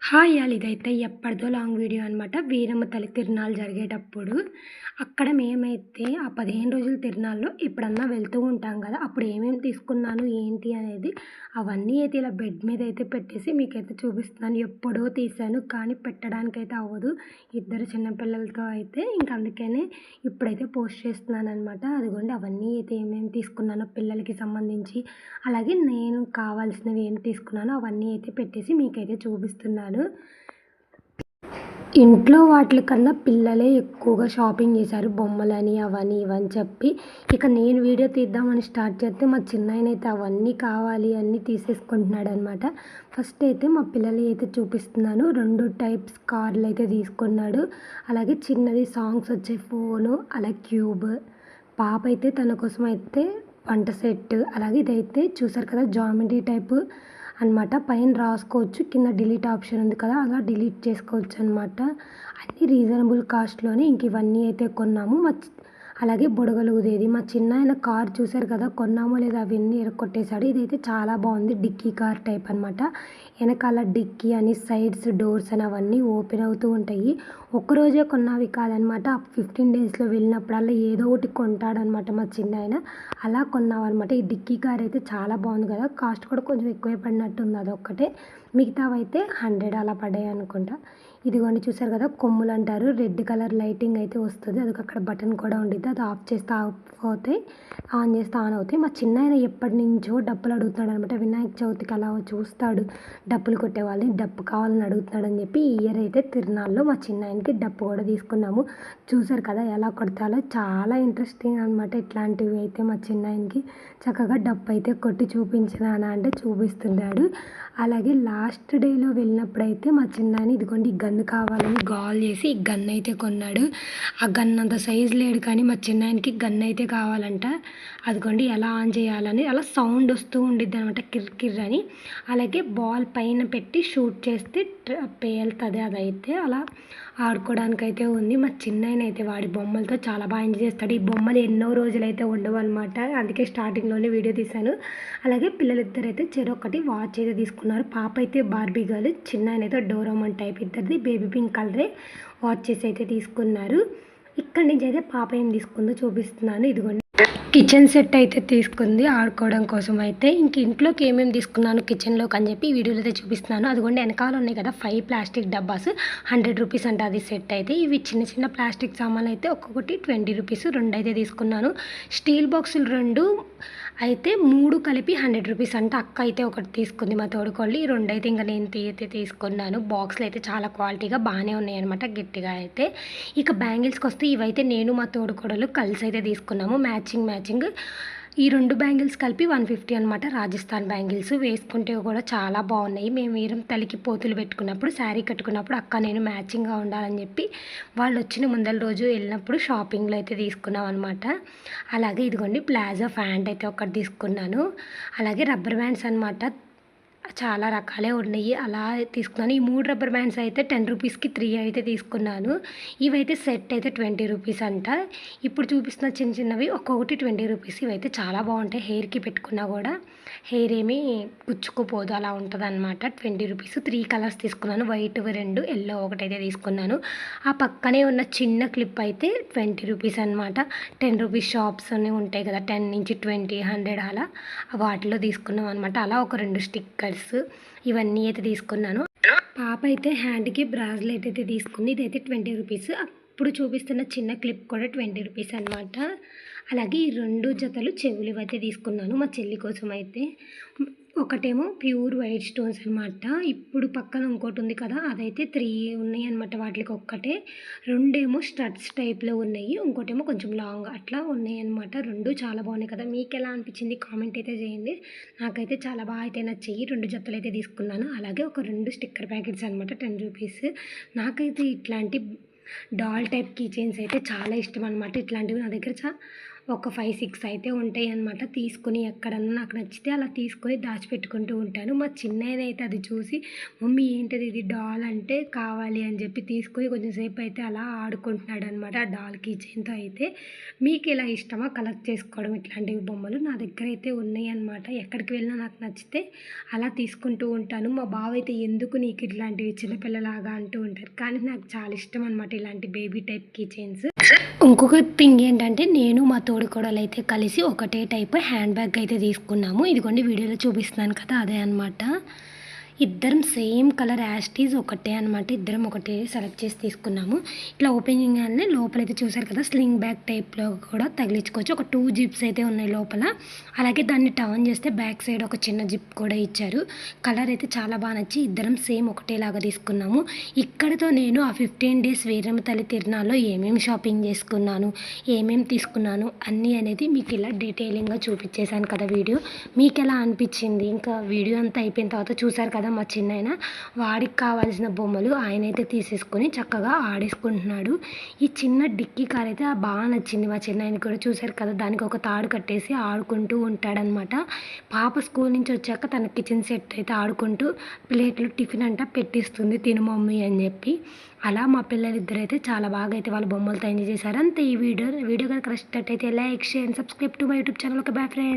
Hi all ఇదైతే ఎప్పటిదో long video అనమాట. వీరమ్మ తల్లి తిరునాళ్ళు జరిగేటప్పుడు అక్కడ మేమైతే ఆ 15 రోజుల తిరునాళ్ళలో ఎప్పుడన్నా వెళ్తూ ఉంటాం కదా! అప్పుడు ఏమేమి తీసుకున్నాను ఏంటి అనేది అవన్నీ అయితే ఇలా బెడ్ మీద అయితే పెట్టేసి మీకైతే చూపిస్తున్నాను. ఎప్పుడో తీశాను కానీ పెట్టడానికైతే అవ్వదు. ఇద్దరు చిన్నపిల్లలతో అయితే ఇంక అందుకనే ఇప్పుడైతే పోస్ట్ చేస్తున్నాననమాట. అదిగోండి అవన్నీ అయితే ఏమేమి తీసుకున్నానో పిల్లలకి సంబంధించి, అలాగే నేను కావాల్సినవి ఏం తీసుకున్నానో అవన్నీ అయితే పెట్టేసి మీకైతే చూపిస్తున్నాను. ఇంట్లో వాటిల కన్నా పిల్లలే ఎక్కువగా షాపింగ్ చేశారు. బొమ్మలని అవని ఇవని చెప్పి. ఇక నేను వీడియో తీద్దామని స్టార్ట్ చేస్తే మా చిన్నాయనైతే అవన్నీ కావాలి అన్నీ తీసేసుకుంటున్నాడనమాట. ఫస్ట్ అయితే మా పిల్లలవి అయితే చూపిస్తున్నాను. 2 టైప్స్ కార్లు అయితే తీసుకున్నాడు. అలాగే చిన్నది సాంగ్స్ వచ్చే ఫోను, అలాగే క్యూబ్. పాప అయితే తన కోసం అయితే వంట సెట్, అలాగే ఇదైతే చూసారు కదా జామెంట్రీ టైపు అనమాట. పైన రాసుకోవచ్చు, కింద డిలీట్ ఆప్షన్ ఉంది కదా, అలా డిలీట్ చేసుకోవచ్చు అనమాట. అన్నీ రీజనబుల్ కాస్ట్లోనే ఇంక ఇవన్నీ అయితే కొన్నాము. అలాగే బుడగలు ఊదేది మా చిన్నాయన కార్ చూసారు కదా, కొన్నామో లేదా అవన్నీ ఇరక్కొట్టేశాడు. ఇదైతే చాలా బాగుంది, డిక్కీ కార్ టైప్ అనమాట. వెనకాల డిక్కీ అని సైడ్స్ డోర్స్ అని అవన్నీ ఓపెన్ అవుతూ ఉంటాయి. ఒక్కరోజే కొన్నవి కాదనమాట. 15 డేస్లో వెళ్ళినప్పుడల్లా ఏదో ఒకటి కొంటాడనమాట మా చిన్నాయన. అలా కొన్నామనమాట. ఈ డిక్కీ కార్ అయితే చాలా బాగుంది కదా, కాస్ట్ కూడా కొంచెం ఎక్కువే పడినట్టుంది అదొక్కటే. మిగతావైతే 100 అలా పడ్డాయి అనుకుంటా. ఇదిగోండి చూసారు కదా, కొమ్ములు అంటారు. రెడ్ కలర్ లైటింగ్ అయితే వస్తుంది. అది అక్కడ బటన్ కూడా ఉండిద్ది, అది ఆఫ్ చేస్తే ఆఫ్ అవుతాయి, ఆన్ చేస్తే ఆన్ అవుతాయి. మా చిన్నాయన ఎప్పటి నుంచో డప్పులు అడుగుతున్నాడు అనమాట. వినాయక చవితికి అలా చూస్తాడు డప్పులు కొట్టే వాళ్ళని, డప్పు కావాలని అడుగుతున్నాడు అని చెప్పి ఈ ఇయర్ అయితే తిరునాళ్ళలో మా చిన్నాయనకి డప్పు కూడా తీసుకున్నాము. చూసారు కదా ఎలా కొడతాలో, చాలా ఇంట్రెస్టింగ్ అనమాట. ఇట్లాంటివి అయితే మా చిన్నాయనకి చక్కగా డప్పు అయితే కొట్టి చూపించినానా అంటే చూపిస్తున్నాడు. అలాగే లాస్ట్ డేలో వెళ్ళినప్పుడైతే మా చిన్నాయన ఇదిగోండి ఈ గన్ను కావాలని గోల చేసి ఈ గన్ అయితే కొన్నాడు. ఆ గన్ అంత సైజు లేడు కానీ మా చిన్నాయనకి గన్ అయితే కావాలంట. అదిగోండి ఎలా ఆన్ చేయాలని అలా సౌండ్ వస్తూ ఉండిద్ది అనమాట, కిర్ అని. అలాగే బాల్ పైన పెట్టి షూట్ చేస్తే పేలుతుంది. అదైతే అలా ఆడుకోవడానికైతే ఉంది. మా చిన్నాయన అయితే వాడి బొమ్మలతో చాలా బాగా ఎంజాయ్ చేస్తాడు. ఈ బొమ్మలు ఎన్నో రోజులైతే ఉండవు అనమాట, అందుకే స్టార్టింగ్లోనే వీడియో తీశాను. అలాగే పిల్లలిద్దరైతే చెరొకటి వాచ్ అయితే తీసుకున్నారు. పాప అయితే బార్బీ గర్ల్, చిన్నాయన అయితే డోరామాన్ టైప్. ఇద్దరిది బేబీ పింక్ కలరే వాచెస్ అయితే తీసుకున్నారు. ఇక్కడి నుంచి అయితే పాప ఏం తీసుకుందో చూపిస్తున్నాను. ఇదిగోండి కిచెన్ సెట్ అయితే తీసుకుంది ఆడుకోవడం కోసం అయితే. ఇంక ఇంట్లోకి ఏమేమి తీసుకున్నాను కిచెన్లోకి అని చెప్పి ఈ వీడియోలో అయితే చూపిస్తున్నాను. అదిగోండి వెనకాల ఉన్నాయి కదా 5 ప్లాస్టిక్ డబ్బాస్, 100 రూపీస్ అంట అది సెట్ అయితే. ఇవి చిన్న చిన్న ప్లాస్టిక్ సామాన్లు అయితే ఒక్కొక్కటి 20 రూపీస్, 2 అయితే తీసుకున్నాను. స్టీల్ బాక్సులు 2 అయితే 3 కలిపి 100 రూపీస్ అంట. అక్క అయితే ఒకటి తీసుకుంది మా తోడుకోళ్ళు, ఈ 2 అయితే ఇంకా నేను అయితే తీసుకున్నాను. బాక్సులు అయితే చాలా క్వాలిటీగా బాగానే ఉన్నాయి అనమాట, గట్టిగా అయితే. ఇక బ్యాంగిల్స్కి వస్తే ఇవైతే నేను మా తోడుకోడలు కలిసి అయితే తీసుకున్నాము, మ్యాచింగ్. ఈ 2 బ్యాంగిల్స్ కలిపి 150 అనమాట. రాజస్థాన్ బ్యాంగిల్స్ వేసుకుంటే కూడా చాలా బాగున్నాయి. మేము వీరం తల్లికి పోతులు పెట్టుకున్నప్పుడు శారీ కట్టుకున్నప్పుడు అక్క నేను మ్యాచింగ్గా ఉండాలని చెప్పి వాళ్ళు వచ్చిన ముందల రోజు వెళ్ళినప్పుడు షాపింగ్లో అయితే తీసుకున్నాం అనమాట. అలాగే ఇదిగోండి ప్లాజో ప్యాంట్ అయితే ఒకటి తీసుకున్నాను. అలాగే రబ్బర్ బ్యాండ్స్ అనమాట, చాలా రకాలే ఉన్నాయి అలా తీసుకున్నాను. ఈ 3 రబ్బర్ బ్యాండ్స్ అయితే 10 రూపీస్కి 3 అయితే తీసుకున్నాను. ఇవైతే సెట్ అయితే 20 రూపీస్ అంట. ఇప్పుడు చూపిస్తున్న చిన్న చిన్నవి ఒక్కొక్కటి 20 రూపీస్. ఇవైతే చాలా బాగుంటాయి, హెయిర్కి పెట్టుకున్నా కూడా హెయిర్ ఏమీ పుచ్చుకుపోదు, అలా ఉంటుంది అనమాట. 20 రూపీస్. 3 కలర్స్ తీసుకున్నాను, వైట్ 2, ఎల్లో ఒకటైతే తీసుకున్నాను. ఆ పక్కనే ఉన్న చిన్న క్లిప్ అయితే 20 రూపీస్ అనమాట. 10 రూపీస్ షాప్స్ అన్నీ ఉంటాయి కదా, 10 నుంచి 20, 100 అలా వాటిలో తీసుకున్నాం అనమాట. అలా ఒక 2 స్టిక్కర్స్ ఇవన్నీ అయితే తీసుకున్నాను. పాప అయితే హ్యాండ్కి బ్రాస్లెట్ అయితే తీసుకుంది, ఇదైతే 20 రూపీస్. అప్పుడు చూపిస్తున్న చిన్న క్లిప్ కూడా 20 రూపీస్ అనమాట. అలాగే ఈ 2 జతలు చెవులు అయితే తీసుకున్నాను మా చెల్లి కోసం అయితే. ఒకటేమో ప్యూర్ వైట్ స్టోన్స్ అనమాట. ఇప్పుడు పక్కన ఇంకోటి ఉంది కదా, అదైతే 3 ఉన్నాయి అనమాట వాటికి ఒక్కటే. 2 స్టడ్స్ టైప్లో ఉన్నాయి, ఇంకోటేమో కొంచెం లాంగ్ అట్లా ఉన్నాయి అనమాట. 2 చాలా బాగున్నాయి కదా. మీకు ఎలా అనిపించింది కామెంట్ అయితే చేయండి. నాకైతే చాలా బాగా అయితే నచ్చాయి. 2 జతలు అయితే తీసుకున్నాను. అలాగే ఒక 2 స్టిక్కర్ ప్యాకెట్స్ అనమాట, 10 రూపీస్. నాకైతే ఇట్లాంటి డాల్ టైప్ కీ చైన్స్ అయితే చాలా ఇష్టం అనమాట. ఇట్లాంటివి నా దగ్గర ఒక 5, 6 అయితే ఉంటాయన్నమాట. తీసుకొని ఎక్కడన్నా నాకు నచ్చితే అలా తీసుకొని దాచిపెట్టుకుంటూ ఉంటాను. మా చిన్నాయనైతే అది చూసి మమ్మీ ఏంటిది ఇది డాల్ అంటే కావాలి అని చెప్పి తీసుకొని కొంచెం సేపు అయితే అలా ఆడుకుంటున్నాడనమాట. ఆ డాల్ కీ చైన్‌తో అయితే. మీకు ఇలా ఇష్టమా కలెక్ట్ చేసుకోవడం ఇట్లాంటివి బొమ్మలు? నా దగ్గర అయితే ఉన్నాయన్నమాట. ఎక్కడికి వెళ్ళినా నాకు నచ్చితే అలా తీసుకుంటూ ఉంటాను. మా బావ అయితే ఎందుకు నీకు ఇట్లాంటివి చిన్నపిల్లలాగా అంటూ ఉంటారు. కానీ నాకు చాలా ఇష్టం అనమాట ఇలాంటి బేబీ టైప్ కీ చైన్స్. ఇంకొక థింగ్ ఏంటంటే నేను మా తోడికోడలైతే కలిసి ఒకటే టైప్ హ్యాండ్ బ్యాగ్ అయితే తీసుకున్నాము. ఇదిగోండి వీడియోలో చూపిస్తున్నాను కదా అదే అనమాట. ఇద్దరం same colour as it is ఒకటే అనమాట. ఇద్దరం ఒకటే సెలెక్ట్ చేసి తీసుకున్నాము. ఇట్లా ఓపెన్ చేయగానే లోపలైతే చూసారు కదా స్లింగ్ బ్యాగ్ టైప్‌లో కూడా తగిలించుకోవచ్చు. ఒక 2 జిప్స్ అయితే ఉన్నాయి లోపల. అలాగే దాన్ని టర్న్ చేస్తే బ్యాక్ సైడ్ ఒక చిన్న జిప్ కూడా ఇచ్చారు. కలర్ అయితే చాలా బాగా నచ్చి ఇద్దరం సేమ్ ఒకటేలాగా తీసుకున్నాము. ఇక్కడితో నేను ఆ 15 డేస్ వీరమ్మ తల్లి తిరునాళ్ళలో ఏమేమి షాపింగ్ చేసుకున్నాను, ఏమేమి తీసుకున్నాను అన్నీ అనేది మీకు ఇలా డీటెయిలింగ్‌గా చూపించేశాను కదా వీడియో. మీకెలా అనిపించింది? ఇంకా వీడియో అంతా అయిపోయిన తర్వాత చూసారు కదా మా చిన్నాయన వాడికి కావాల్సిన బొమ్మలు ఆయనైతే తీసేసుకొని చక్కగా ఆడేసుకుంటున్నాడు. ఈ చిన్న డిక్కీ కార్ అయితే బాగా నచ్చింది మా చిన్నాయనకి కూడా. చూసారు కదా దానికి ఒక తాడు కట్టేసి ఆడుకుంటూ ఉంటాడనమాట. పాప స్కూల్ నుంచి వచ్చాక తన కిచెన్ సెట్ అయితే ఆడుకుంటూ ప్లేట్లు టిఫిన్ అంట పెట్టిస్తుంది తిను మమ్మీ అని చెప్పి. అలా మా పిల్లలిద్దరైతే చాలా బాగా అయితే వాళ్ళ బొమ్మలతో ఎంజాయ్ చేశారు. అంతే ఈ వీడియో కనుక నచ్చినట్టయితే like, share and subscribe to my YouTube channel. Okay, bye friends.